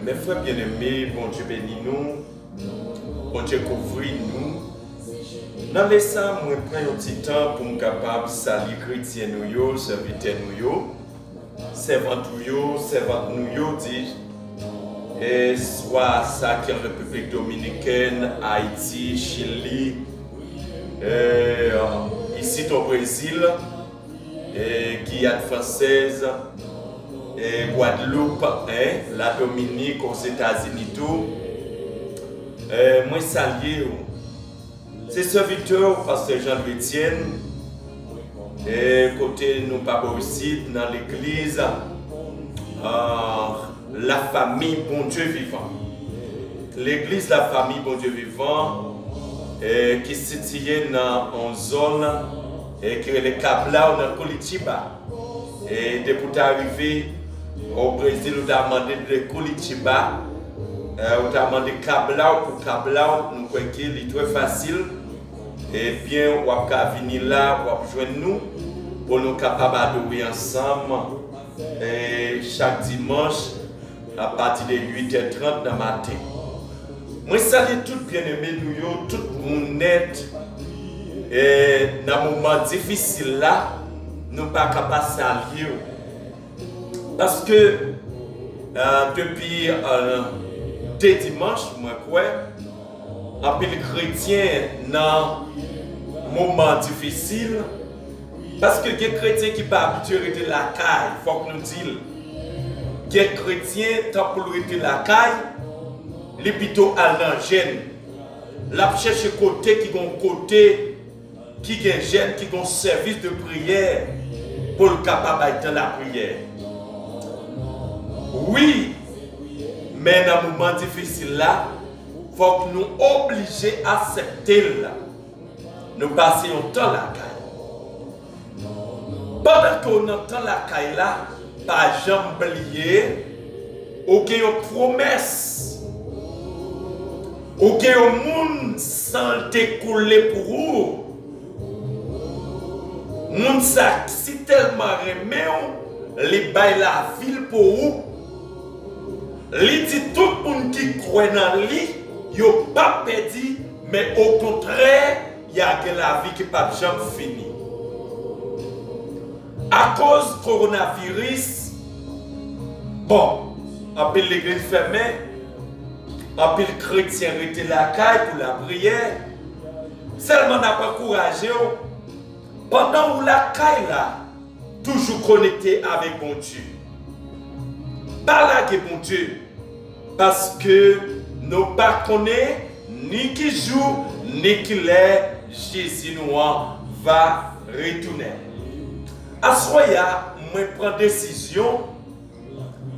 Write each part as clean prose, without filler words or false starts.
Mes frères bien-aimés, bon Dieu bénis nous, bon Dieu couvre nous. Dans les ça, je prends un petit temps pour me capable de saluer les chrétiens, nous, serviteurs, nous, servants, nous, dit, et soit ça qui est en République dominicaine, Haïti, Chili, ici au Brésil, Guyane française, Guadeloupe, la Dominique, aux États-Unis, tout. Moi, saluer. C'est serviteur, pasteur Jean-Louis Etienne, et côté nous pas aussi dans l'église, la famille Bon Dieu Vivant. L'église La Famille Bon Dieu Vivant, qui se situe dans une zone qui est le Cabla dans Curitiba. Et depuis arrivé au Brésil, on a demandé de Curitiba, on a demandé Cabla pour Cabla, nous croyons qu'il est très facile. Et bien, on va venir là, on va joindre nous pour nous capables d'adorer ensemble chaque dimanche à partir de 8h30 dans le matin. Moi, salue tout bien-aimé, nous, tout le monde net. Et dans un moment difficile là, nous ne sommes pas capables de saluer. Parce que depuis deux dimanches, moi, quoi, un peu de chrétiens dans un moment difficile, parce que les chrétiens qui ne sont pas habitués à rester la caille, il faut que nous disions, les chrétiens, tant pour rester la caille, les plutôt à l'engêne. La cherche côté qui ont côté, qui ont gêne, qui ont service de prière pour le capable de la prière. Oui, mais dans un moment difficile là, il faut que nous obliger à accepter là. Nous passions temps la caille. Pendant qu'on entend la caille là, pas jamais oublier, aucune promesse, aucun monde sans découler pour vous. Moun sa si tellement remet, les bail la ville pour vous. Li dit tout le monde qui croit dans lui, yo pas perdu, mais au contraire, il y a la vie qui n'est pas jamais finie. À cause du coronavirus, bon, un peu l'église fermée, un peu le chrétien était la caille pour la prière, seulement n'a pas encouragé, pendant où la caille là, toujours connecté avec bon Dieu. Pas là que bon Dieu, parce que nous ne connaissons ni qui joue, ni qui l'est, Jésus nous va retourner. À ce moment-là, moi prends décision,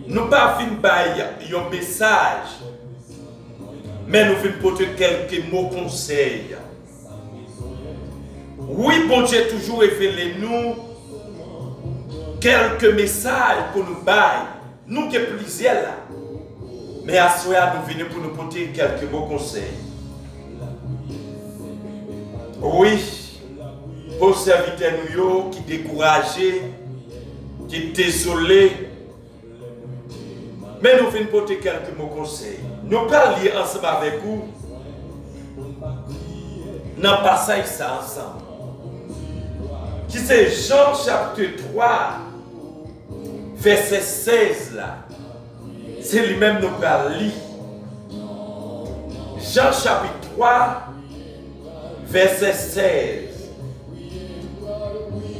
nous ne pas venir un message, mais nous venons porter quelques mots conseils. Oui, bon Dieu toujours révélé nous quelques messages pour nous bailler. Nous qui sommes plusieurs là. Mais à ce moment-là, nous venons pour nous porter quelques mots conseils. Oui, pour serviteurs nous qui découragés, qui désolés. Mais nous venons porter quelques mots conseils. Nous parlons ensemble avec vous. Nous passons ça ensemble. Qui c'est Jean chapitre 3, verset 16 là. C'est lui-même nous parle. Jean chapitre 3, verset 16.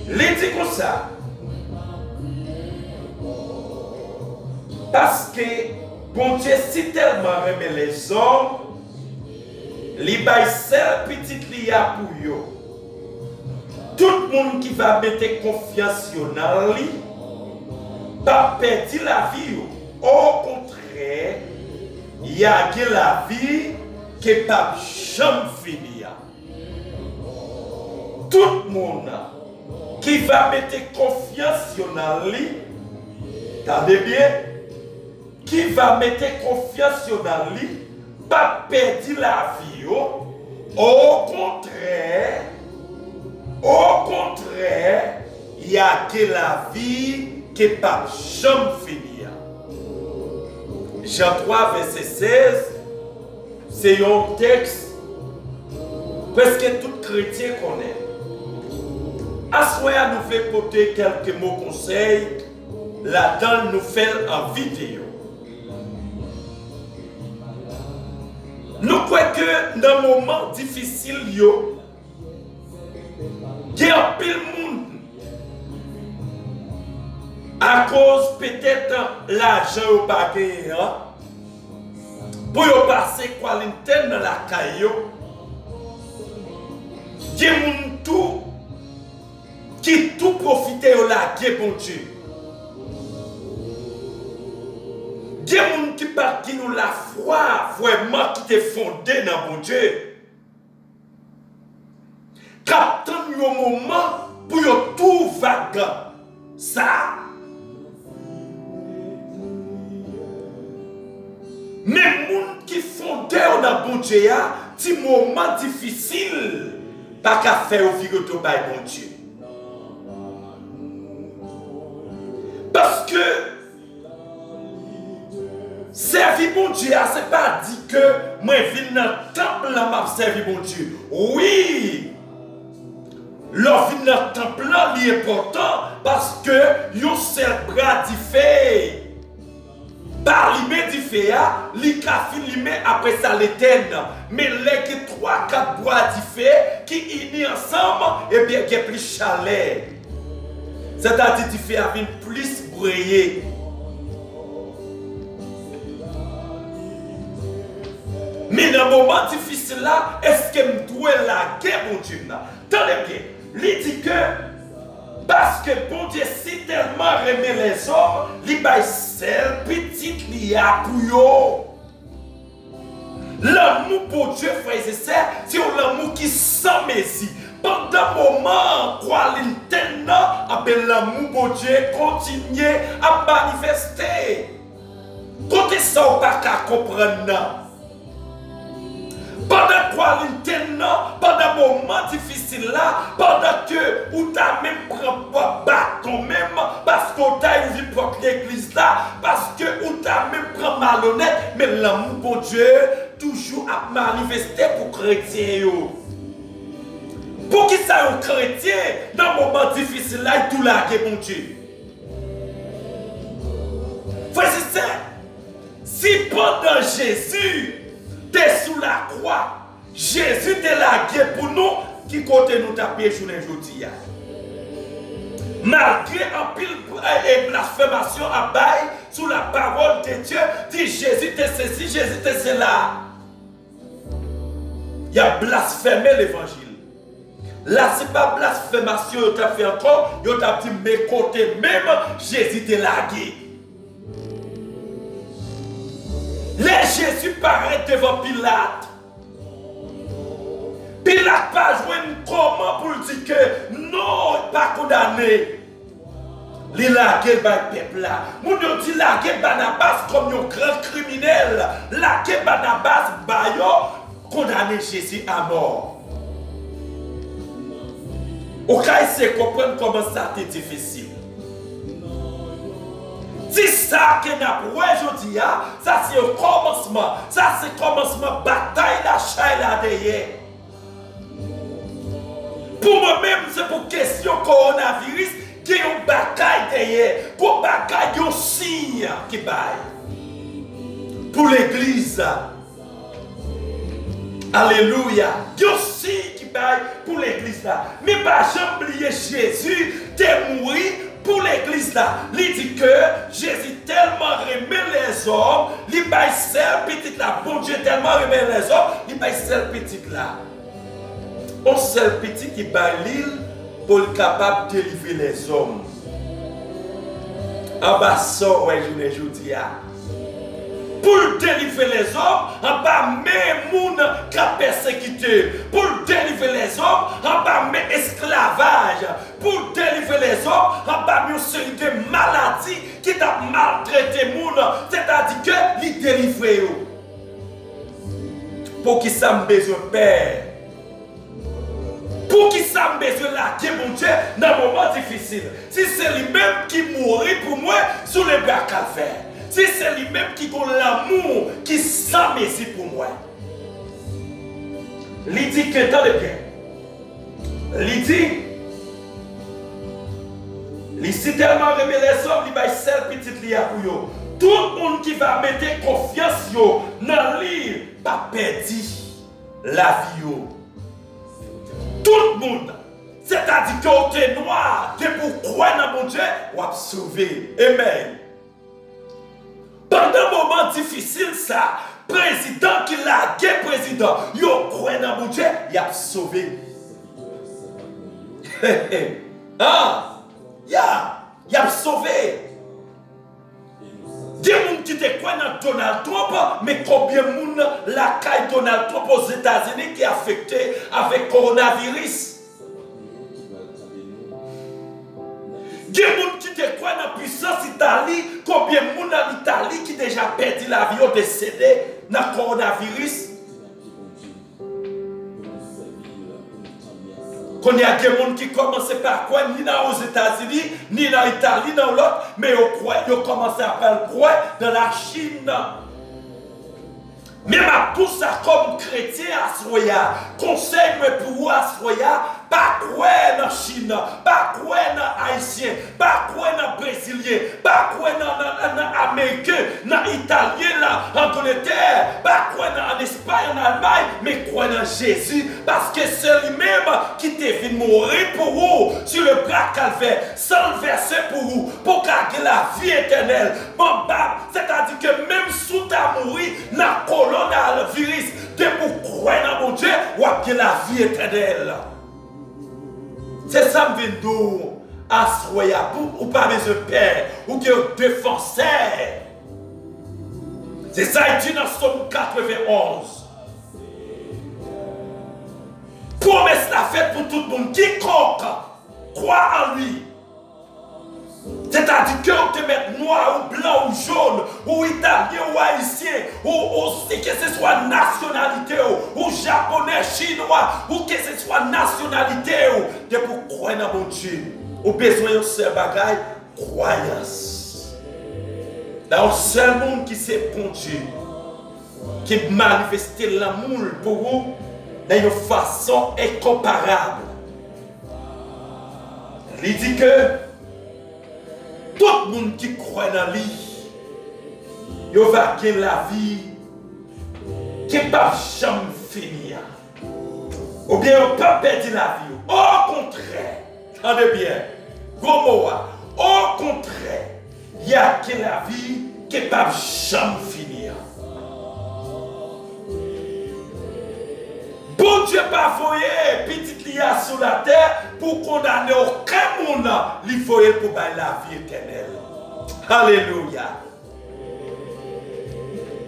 Il dit comme ça. Parce que bon Dieu si tellement aimé les hommes, il baille seul petit lia pour eux. Tout le monde qui va mettre confiance dans lui, pas perdre la vie. Au contraire, il y a que la vie qui n'est pas jamais finie. Tout le monde qui va mettre confiance dans lui, attendez bien, qui va mettre confiance dans lui, pas perdre la vie. Au contraire, il y a que la vie qui n'est pas jamais finie. Jean 3, verset 16, c'est un texte presque tout chrétien connaît. À ce moment, nous fait porter quelques mots conseils. Là-dedans, nous fait en vidéo. Nous croyons que dans un moment difficile, il y a un pile monde à cause peut-être l'argent au paquet pour passer quarantaine dans la caillou. Il y a tout qui tout profite de la guerre, bon Dieu. Il y a des gens qui partent qui nous la foi vraiment qui est fondée dans mon Dieu. Quand il y a un moment pour tout vague, ça. Mais les gens qui fondent dans mon Dieu, c'est un moment difficile, pas qu'à faire au figure de mon Dieu. Parce que servir mon Dieu, ce n'est pas dit que moi je viens dans le temple et je servir mon Dieu. Oui, leur vie dans le temple est important parce que yon seul bras du feu. Par l'imé du feu, l'imé après ça l'éteindre. Mais les 3-4 bras du feu qui unis ensemble, et bien il y a plus chaleur. C'est-à-dire que du feu a plus briller. Mais dans un moment difficile là, est-ce que je dois la guerre, mon Dieu? Attendez bien, il dit que parce que bon Dieu si tellement remet les hommes, il va seul petit li a pour l'amour pour Dieu, frères et sœurs, c'est l'amour qui sans messie. Pendant un moment, quoi l'intenant, l'amour pour Dieu continue à manifester. Côté ça, on ne peut pas comprendre. Pendant quoi l'intenant, pendant un moment difficile là, pendant que vous t'as même pris un bâton même, parce que vous t'as vu pour l'église là, parce que vous t'as même pris malhonnête, mais l'amour pour Dieu toujours a manifesté pour chrétiens. Pour qui ça un chrétien, dans un moment difficile là, il tout là, mon Dieu. Frère, c'est ça. Si pendant Jésus, t'es sous la croix, Jésus t'es là pour nous, qui côté nous taper journée aujourd'hui. Malgré un pile et blasphémation à bail sous la parole de Dieu, dit Jésus t'es ceci, Jésus t'es cela. Il a blasphémé l'évangile. Là, ce n'est pas blasphémation, il a fait encore, il a dit mais côté même, Jésus t'es lagué. Les Jésus paraît devant Pilate. Pilate pas joué comment pour dire que non, il n'est pas condamné. Il a lagué le peuple là. Mon Dieu dit lagué Barnabas comme un grand criminel. Lagué Barnabas, condamné Jésus à mort. Au cas où c'est comprendre comment ça a été difficile. C'est ça que nous avons aujourd'hui, ça c'est le commencement. Ça c'est le commencement bataille d'achat là derrière. Pour moi-même, c'est pour question coronavirus qui y a une bataille derrière. Pour bataille, il y a un signe qui baille. Pour l'église. Alléluia. Il y a un signe qui baille pour l'église là. Mais pas jamais oublier Jésus, t'es mort. Pour l'église là, il dit que Jésus tellement remet les hommes, il baille seul petit là. Bon Dieu tellement remet les hommes, il baille seul petit là. On seul petit qui baille l'île pour être capable de délivrer les hommes. En bas ça, ouais, je vous dis. Pour délivrer les hommes, en bas même monde qui a persécuté. Pour délivrer les hommes, en bas même esclavage. Pour délivrer les hommes, en bas une série de maladies qui t'a maltraité les gens. C'est-à-dire que les délivrer. Pour qui ça me besoin père. Pour qui ça me besoin là, qui mon Dieu, dans un moment difficile. Si c'est lui-même qui mourit pour moi, sous les bras qu'à faire. Si c'est lui-même qui a l'amour Messie pour moi. Il dit que dans le bien. Il dit, il si tellement remet les hommes, il va seul petit lia pour eux. Tout le monde qui va mettre confiance dans lui, pas perdu la vie. Tout le monde. C'est-à-dire que tu es noir, tu es pour croire dans mon Dieu, ou à sauver. Amen. Pendant un moment difficile, ça, président qui l'a gué président, il croit dans mon Dieu, il a sauvé. Ah, il a sauvé. Des gens qui te croient dans Donald Trump, mais combien de monde la caille Donald Trump aux États-Unis qui est affecté avec le coronavirus? Des gens qui te croient dans la puissance Italie, combien de monde en Italie qui déjà perdu la vie ou décédé dans le coronavirus? Qu'on y a des gens qui commencent par quoi, ni dans aux États-Unis, ni dans l'Italie, dans l'autre, mais ils commencent à faire quoi dans la Chine. Même à tout ça comme chrétien à Soya, conseil pour vous à Soya, pas quoi dans la Chine, pas quoi dans Haïtien, pas quoi dans Brésilien, pas quoi dans Américain, dans Italien, en Angleterre, pas quoi en Espagne, en Allemagne, mais quoi dans Jésus, parce que c'est lui-même qui t'est venu mourir pour vous sur le bras calvaire, sans le verser pour vous, pour garder la vie éternelle. Bon, c'est-à-dire que même sous ta mourir, dans coronavirus, de pour croire dans mon Dieu, ou à la vie éternelle. C'est ça que je veux à Soya, ou pas mes pères, ou que défenseur. C'est ça il dit dans Somme 91. Promesse la fête pour tout le monde. Quiconque croit en lui. C'est-à-dire que vous te mettez noir ou blanc ou jaune, ou italien ou haïtien, ou aussi que ce soit nationalité, ou japonais, chinois, ou que ce soit nationalité, de pour croire dans mon Dieu. Ou besoin de ce bagage, croyance. Là, le seul monde qui sait bon Dieu, qui manifeste l'amour pour vous, d'une façon incomparable. Il dit que tout le monde qui croit dans lui, il va gagner la vie qui ne va jamais finir. Ou bien il ne peut pas perdre la vie. Au contraire, attendez bien, gros mot, au contraire, il y a que la vie qui ne va jamais finir. Bon Dieu pas voyer petite lia sur la terre pour condamner aucun monde, il faut pour la vie éternelle. Alléluia.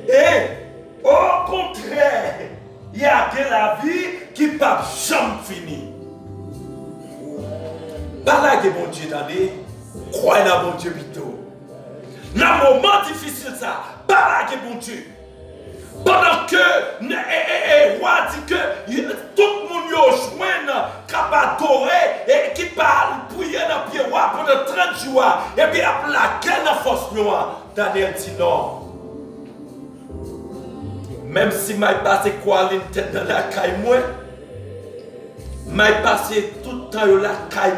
Et au contraire, il y a de la vie qui ne peut jamais finir. Par là que bon Dieu attendez, croyez dans bon Dieu plutôt. Dans un moment difficile ça, par là que bon Dieu. Pendant que le roi dit que tout le monde est joint, qui va adorer et qui parle, prier dans le pied roi pendant 30 jours, et puis après la quelle force noire, Daniel dit non. Même si je passe quoi tête dans la caille, je passe tout le temps dans la caille,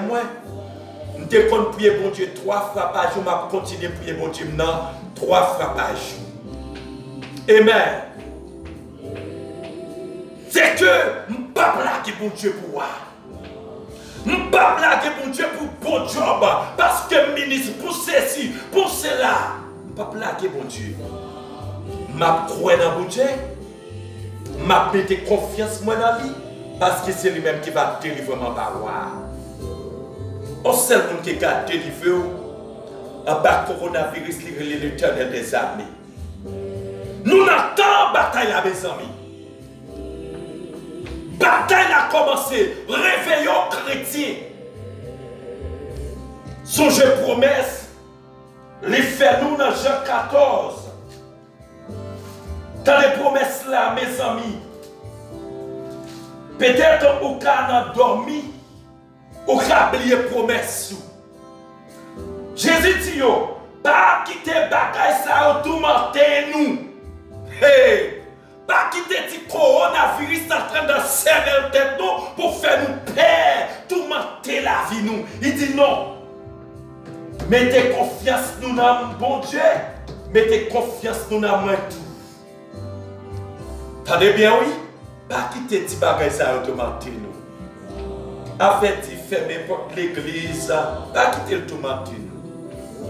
je vais prier bon Dieu 3 fois par jour, je vais continuer à prier bon Dieu 3 fois par jour. Amen. C'est que je ne peux pas blaguer bon Dieu pour moi. Je ne peux pas blaguer bon Dieu pour bon job. Parce que ministre, pour ceci, pour cela. Je ne peux pas blaguer bon Dieu. Je crois dans bon Dieu. Je mets confiance moi dans lui. Parce que c'est lui-même qui va délivrer ma parole. Au seul monde qui va délivrer en bas coronavirus, l'Éternel des armées. Nous n'attendons bataille là, mes amis. Bataille a commencé. Réveillons chrétiens. Songez promesse. Les fait nous dans Jean 14. Dans les promesses là, mes amis. Peut-être au cas n'a dormi. Au cas oublié promesse. Jésus dit pas quitter bataille ça tourmenter nous. Hey! quitter le coronavirus en train de serrer le tête nous pour faire nous peur, tourmenter la vie nous. Il dit non. Mettez confiance nous dans bon Dieu. Mettez confiance nous dans moi tout. Tendez bien oui? Pas quitter petit bagage ça automatique nous. En fait, il ferme porte l'église, pas quitter le automatique nous.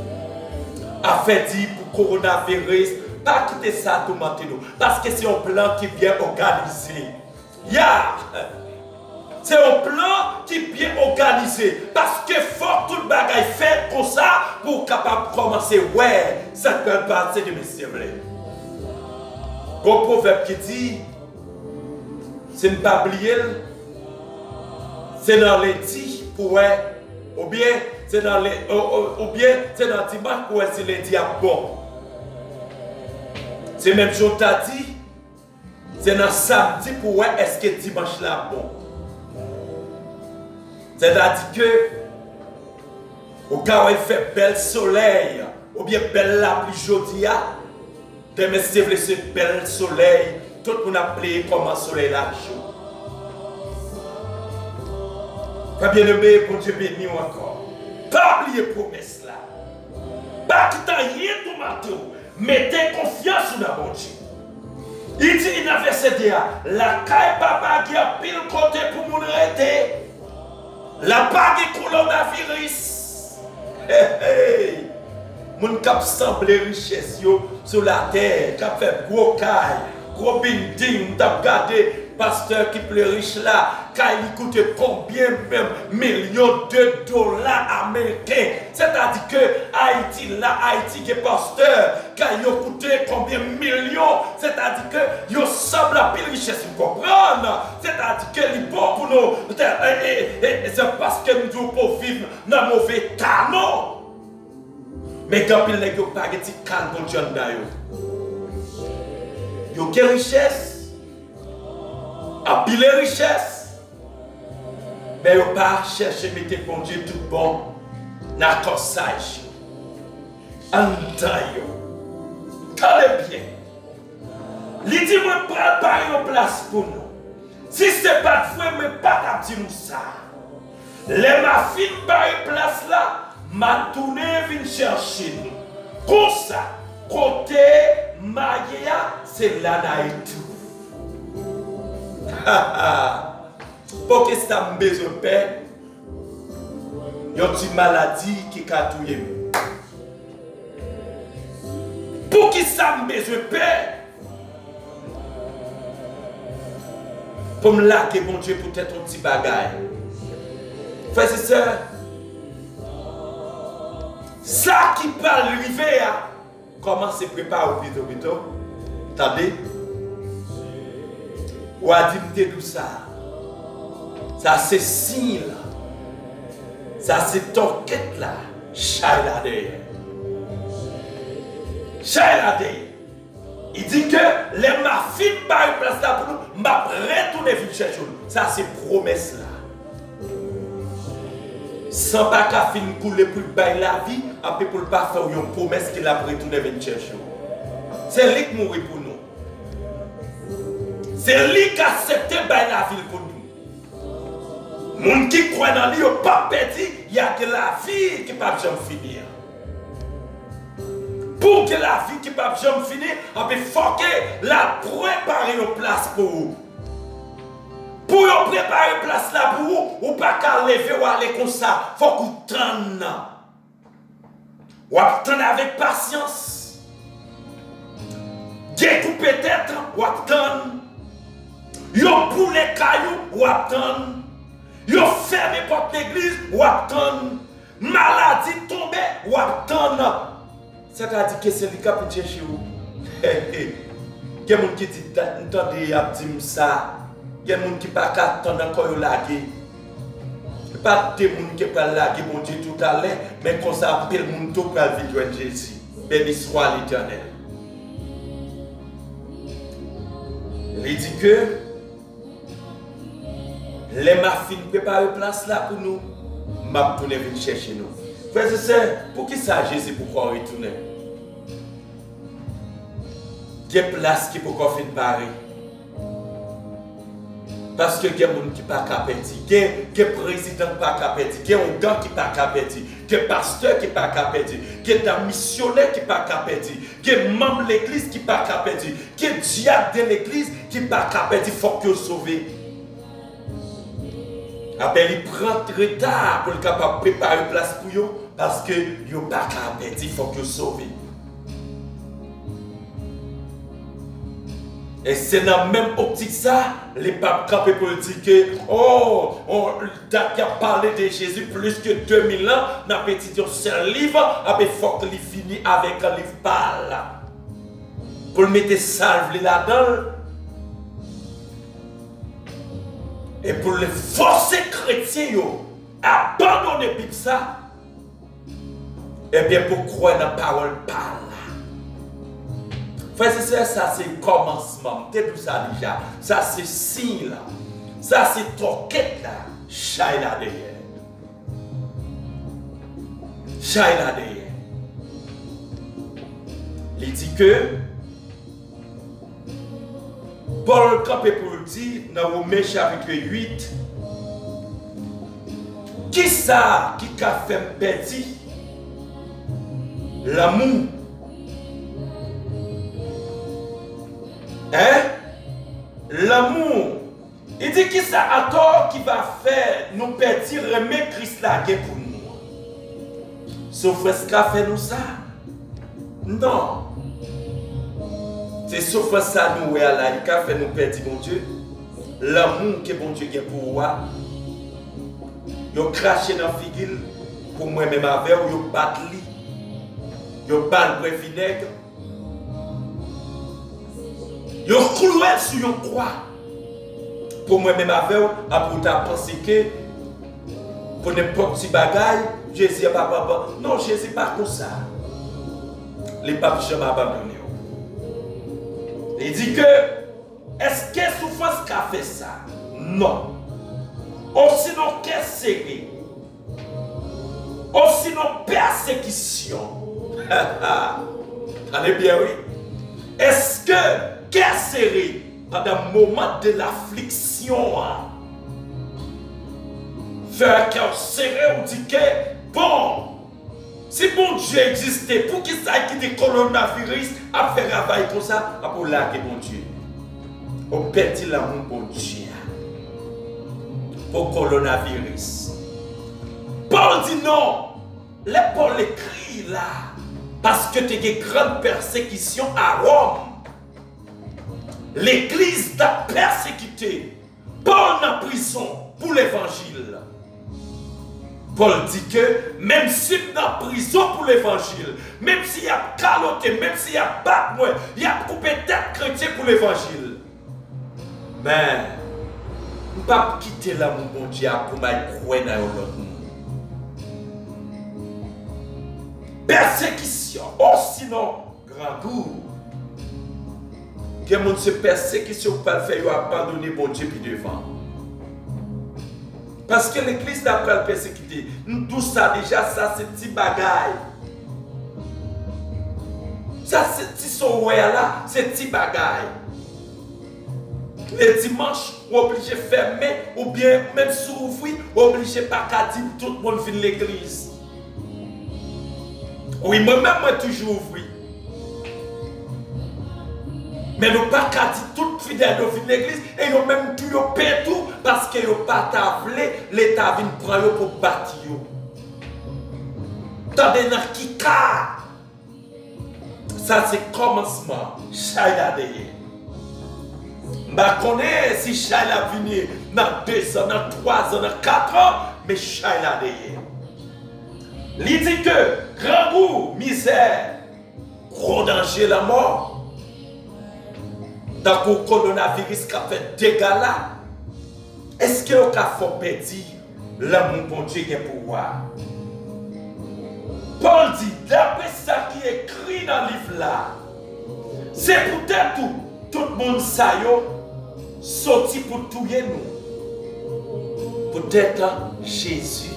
En fait, pour coronavirus, pas quitter ça automatique nous. Parce que c'est un plan qui est bien organisé. C'est un plan qui est bien organisé. Parce que faut tout le bagage fait comme ça pour capable commencer. Ouais, ça peut passer de mes semblés. Il y a un proverbe qui dit, c'est ne pas oublier, c'est dans les dix pour ou bien c'est dans les ou bien c'est dans dimanche pour c'est les diables bon. C'est même chose t'as dit, c'est dans samedi pour est-ce que dimanche là bon. C'est-à-dire que au cas où il fait bel soleil ou bien belle la pluie jodia, demain c'est bel soleil. Tout le monde a appelé comme un soleil là chaud. Quand bien aimé, pour Dieu béni encore. Pas oublier promesse là. Pas quitter rien tout matin. Mettez confiance dans mon Dieu. Il dit dans verset 2, la caille papa qui a pile côté pour mon arrêter. La pas de coronavirus. Hey. Mon cap semble richesse sur la terre, cap fait gros caille. Gros building, t'as regardé pasteur qui est riche là, quand il coûte combien même millions de dollars américains. C'est-à-dire que Haïti là, Haïti qui est pasteur, quand il coûte combien millions, c'est-à-dire que il semble la pile richesse, vous comprenez? C'est-à-dire que les bon pour nous, c'est parce que nous devons vivre dans un mauvais état, non? Mais quand il n'y a pas de calme pour John Dayo. Il y a quelle richesse, à pile richesse, mais il n'y a pas cherché à mettre pour Dieu tout bon dans le corsage. Entendez bien. Il dit, moi, préparer une place pour nous. Si ce n'est pas vrai, mais pas de dire ça. Les ma fille par une place là, m'a tourné vient chercher nous. Comme ça, côté Magia, c'est là tout. Pour que ça me besoin de paix, il y a une maladie qui a tué. Pour que ça me besoin de paix, pour me laquer, mon Dieu, peut-être un petit bagaille. Frères et sœurs, ça qui peut arriver, comment se préparer au plutôt? Attendez. Ou a dit tout ça. Ça c'est signe là. Ça c'est toquette là. Chailade. Il dit que les ma fille par une place là pour nous, m'a retourné vite chercher. Ça c'est promesse là. Sans pas qu'à fin couler pour bailler la vie, après pour ne pas faire une promesse qu'il a retourné vite chercher. C'est lui qui mourit pour nous. C'est lui qui a accepté bailler la vie pour nous. Les gens qui croient dans lui, ils ne pas perdu, il y a que la vie qui ne peut jamais finir. Pour que la vie qui ne peut jamais finir, il faut que la préparer une place pour vous. Pour vous préparer une place là pour vous, ou pas qu'à lever ou aller comme ça, il faut que vous attendez. Ou attendez avec patience. Ou peut-être, ou attendez. Yo pour les cailloux, ou attendez. Yo fermé porte l'église, ou attendez. Maladie tombée, ou attendez. C'est-à-dire que c'est le cas pour chercher vous. Il y a des gens qui disent, attendez, il ça. Il y a des gens qui ne peuvent pas attendre encore au laguer. Il n'y a pas de gens qui peuvent laguer mon Dieu tout à l'heure, mais qu'on s'appelle mon Dieu pour vivre Jésus. Béni soit l'Éternel. Il dit que les mafines préparent une place là pour nous, m'a tourné venir chercher nous. Frères et sœurs, pour qui ça Jésus pourquoi retourner? Quelle place qui peut faire Paris? Parce que il y a des gens qui ne sont pas capables, il y a des présidents qui ne sont pas capables, il y a des gens qui ne sont pas capables, il y a des pasteurs qui ne sont pas capables, il y a des missionnaires qui ne sont pas capables, il y a des membres de l'église qui ne sont pas capables, il y a des diacres de l'église qui ne sont pas capables, il faut qu'ils soient sauvés. Après, il prend retard pour être capable de préparer une place pour eux parce que ils ne sont pas capables, il faut qu'ils soient sauvés. Et c'est dans la même optique ça, les papes campés pour dire que, oh, on a parlé de Jésus plus que 2000 ans, on a étudié un seul livre, il faut qu'il finisse avec un livre pâle. Pour le mettre salve là-dedans. Et pour les forcer chrétiens à abandonner tout ça, et bien pour croire dans la parole pâle. Frère et sœurs, ça c'est le commencement. C'est tout ça déjà. Ça c'est signe là. Ça c'est toquette là. Chai là derrière. Chai là derrière. Il dit que Paul campé pour dire dans Romains chapitre 8, qui ça qui a fait me perdre l'amour? Hein? L'amour. Il dit que ça a tort qui va faire nous perdre remettre Christ là pour nous. Sauf est-ce qu'a fait nous ça? Non. C'est sauf ça nous là, il a fait nous perdre mon Dieu. L'amour que bon Dieu a pour moi. Il a craché dans la figure pour moi-même avec, il a battu. Il a battu le vinaigre. Yo cloué sur une croix. Pour moi-même avec après tu as pensé que pour n'importe quel bagaille, Jésus n'est pas papa. Non, Jésus n'est pas comme ça. Les papes jamais abandonné. Il dit que est-ce que souffrance qu'a fait ça? Non. Ou sinon qu'est série? Ou sinon persécution. Allez bien oui. Est-ce que cœur serré pendant le moment de l'affliction, faire un cœur serré, on dit que bon, si bon Dieu existait, pour qu'il s'aille quitter le coronavirus, à faire travail comme ça, pour larguer bon Dieu. On perdit l'amour bon Dieu pour le coronavirus. Paul dit non, les Paul écrit là, parce que tu as une grande persécution à Rome. L'église t'a persécuté. Paul en prison pour l'évangile. Paul dit que même s'il est en prison pour l'évangile, même s'il y a caloté, même s'il y a battu, il y a coupé tête chrétien pour l'évangile. Mais, on ne peut pas quitter l'amour bon Dieu pour m'être croire dans l'autre monde. Persécution, oh sinon, grand goût. Que mon se persécution pour faire abandonner bon Dieu puis devant. Parce que l'église n'a pas le persécuté. Tout ça déjà, ça c'est petit bagaille. Ça c'est petit sourire là, c'est petit bagaille. Les dimanches, obligé de fermer ou bien même s'ouvrir, obligé pas qu'à dire tout le monde vient de l'église. Oui, moi-même, moi toujours ouvrir. Mais nous pas qu'à dire tout fidèle de l'église et nous même tout paie tout parce que nous pas tablé l'État vient prendre pour bâtir. Tandis dans qui cas ça c'est commencement Chaïla derrière. Je connais si Chaïla vient dans 2 ans, dans 3 ans, dans 4 ans, mais Chaïla derrière. Il dit que grand goût, misère, gros danger la mort. Dans le coronavirus qui a fait dégâts là, est-ce que vous avez perdu l'amour bon Dieu pour moi? Paul dit, d'après ça qui est écrit dans le livre là, c'est peut-être tout le monde ça sorti pour tuer nous. Peut-être Jésus,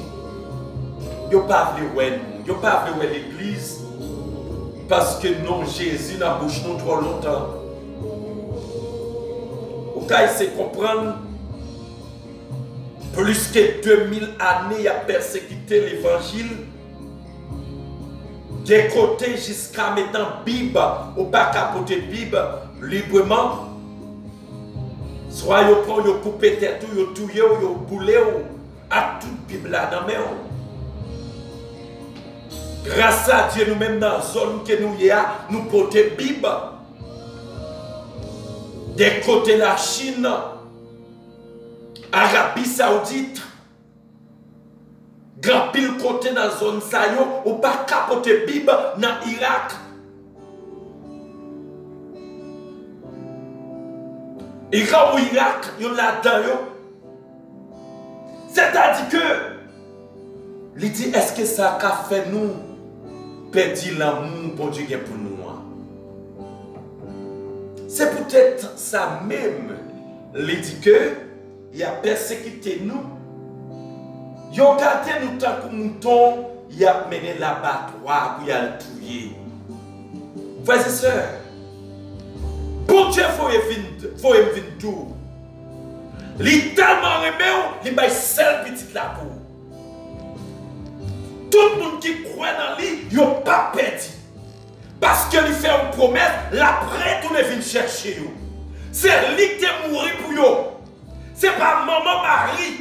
il n'a pas voulu voir nous, il n'a pas voulu voir l'église, parce que non, Jésus n'a bouché nous trop longtemps. Vous pouvez comprendre plus que 2000 années, il a persécuté l'évangile. Des côtés jusqu'à maintenant, Bible, ou pas capoter Bible librement. Soit vous prenez, vous coupez tête, vous tuez, vous boulez, à toute Bible là dans main. Grâce à Dieu, nous-mêmes dans la zone que nous y a, nous portons Bible. Des côtés la Chine, Arabie Saoudite, grand pile côté dans la zone Sayo, ou pas capoter Bible dans Irak. Iran ou Irak, yon là-dedans. C'est-à-dire que, il dit, est-ce que ça a fait nous perdre l'amour bon Dieu pour nous? C'est peut-être ça même. Il dit que, il a persécuté nous. Il a gardé nous tant que moutons, il a mené l'abattoir, il a le tué. Frères et sœurs, pour Dieu, il faut venir tout. Il est tellement aimé, il va seul petit là pour. Tout le monde qui croit dans lui, il n'a pas perdu. Parce qu'il fait une promesse, l'après, tout le monde vient chercher. C'est lui qui est mort pour lui. Ce n'est pas maman Marie.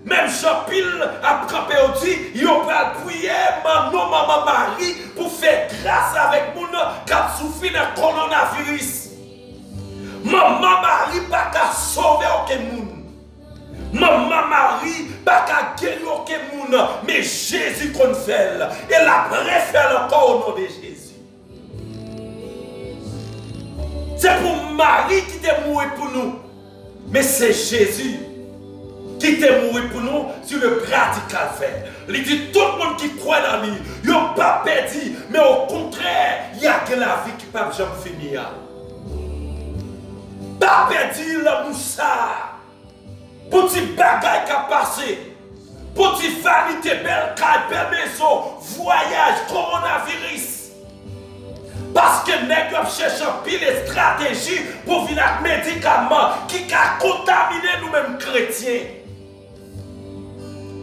Même Jean-Pil a campé au dit, il va prier maman Marie pour faire grâce avec mon qui a souffert de coronavirus. Maman Marie n'a pas sauver aucun monde. Maman Marie n'a pas guérir aucun monde. Mais Jésus qu'on fait. Et la préfère encore au nom de Jésus. C'est pour Marie qui est mort pour nous. Mais c'est Jésus qui est mort pour nous sur le bras du calvaire. Il dit tout le monde qui croit dans lui, il n'a pas perdu. Mais au contraire, il y a que la vie qui ne peut jamais finir. Pas perdu la moussard. Petit bagaille qui a passé. Petit vanité, belle caille, belle maison, voyage, coronavirus. Parce que nous cherchons pile de stratégies pour venir avec médicaments qui a contaminé nous-mêmes chrétiens.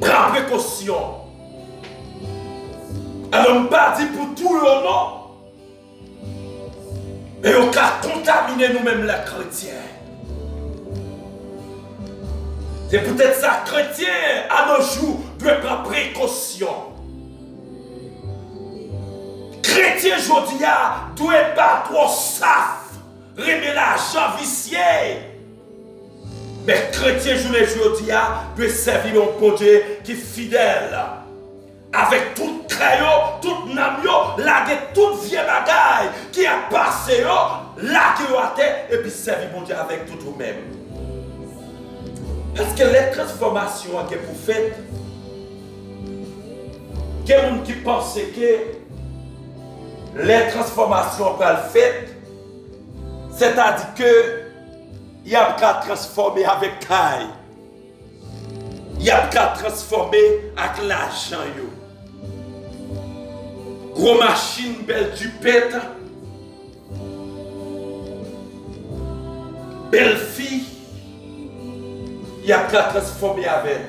Prends précaution. Alors, on ne pas dit pour tout le nom. Mais on a contaminé nous-mêmes les chrétiens. C'est peut-être ça, chrétien, à nos jours, doit prendre précaution. Chrétien aujourd'hui doit pas trop saf, remettre l'argent vicié. Mais chrétien aujourd'hui doit servir un bon Dieu qui est fidèle. Avec tout crayon, tout namio, laguer toute vieille bagaille qui a passé, laguer à terre et puis servir mon Dieu avec tout vous-même. Parce que les transformations que vous faites, il y a des gens qui pensent que les transformations que vous faites, c'est-à-dire que il y a qu'à transformer avec caille. Il y a qu'à transformer avec l'argent. Gros machine, belle du pète. Belle fille. Il y a qu'à transformer avec.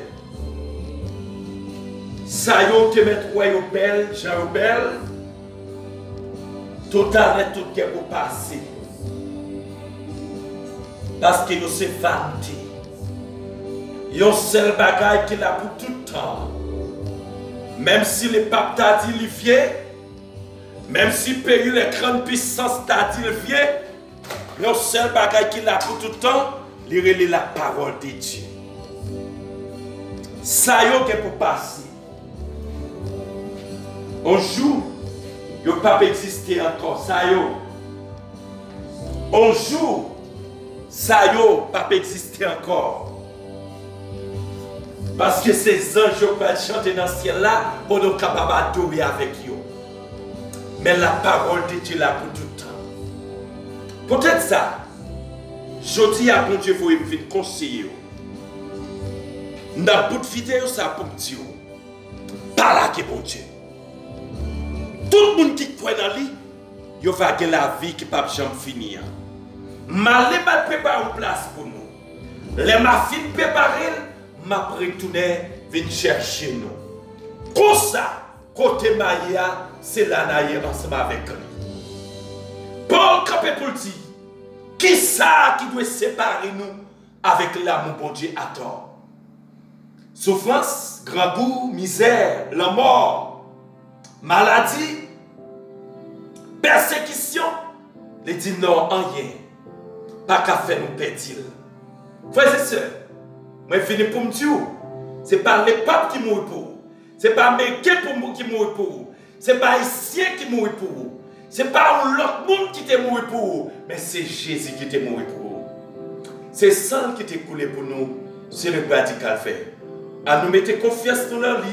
Ça y est, te mettre ouais belle, j'ai belle. Tout arrête tout qui est pour passer. Parce que nous c'est vanité. Il y a un seul bagage qui l'a pour tout le temps. Même si le pape t'a dit il vient, même si le pays les grandes puissances t'a dit il vient, il y a un seul bagage qui l'a pour tout le temps, il relève la parole de Dieu. Ça y est pour passer. Un jour, il ne pas exister encore. Ça y est. Un jour, ça y est, pas exister encore. Parce que ces anges vont chanter dans ce ciel-là pour nous capables d'adorer avec eux. Mais la parole de Dieu là pour tout le temps. Peut-être ça, je dis à bon Dieu, vous me conseiller. Dans toute vidéo, ça pour Dieu. Pas là que bon Dieu. Tout le monde qui croit dans lui, il va avoir la vie qui ne peut jamais finir. Mal préparer une place pour nous. Les mafines préparées, m'a retourné venir chercher nous. Comme ça, côté Maïa, c'est la naïe ensemble avec lui. Paul Capé pour dire, qui ça qui doit séparer nous avec l'amour bon Dieu à tort? Souffrance, grand goût, misère, la mort, maladie, persécution, les dit non, rien. Pas qu'à faire nous perdre. Frères et sœurs, moi je finis pour me dire, ce n'est pas les papes qui mourent pour vous, ce n'est pas les Américains qui mourent pour vous, ce n'est pas les Haïtiens qui mourent pour vous, ce n'est pas l'autre monde qui est mort pour vous, mais c'est Jésus qui est mort pour vous. C'est sang qui est coulé pour nous, c'est le radical fait. À nous mettre confiance dans leur lit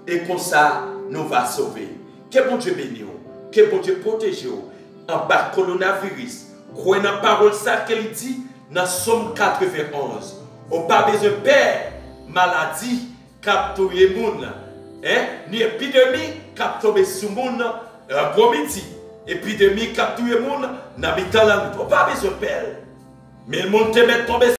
et comme ça, nous va sauver. Que bon Dieu bénisse, que bon Dieu protège en bas coronavirus. Croyez dans la parole ça qu'elle dit dans Somme 91. On n'a pas besoin de peur, maladie, capture les gens, ni épidémie, capture sur les gens, promiti, épidémie, capture les gens, n'habitant la nuit. On n'a pas besoin de peur. Mais le monde te met tombé.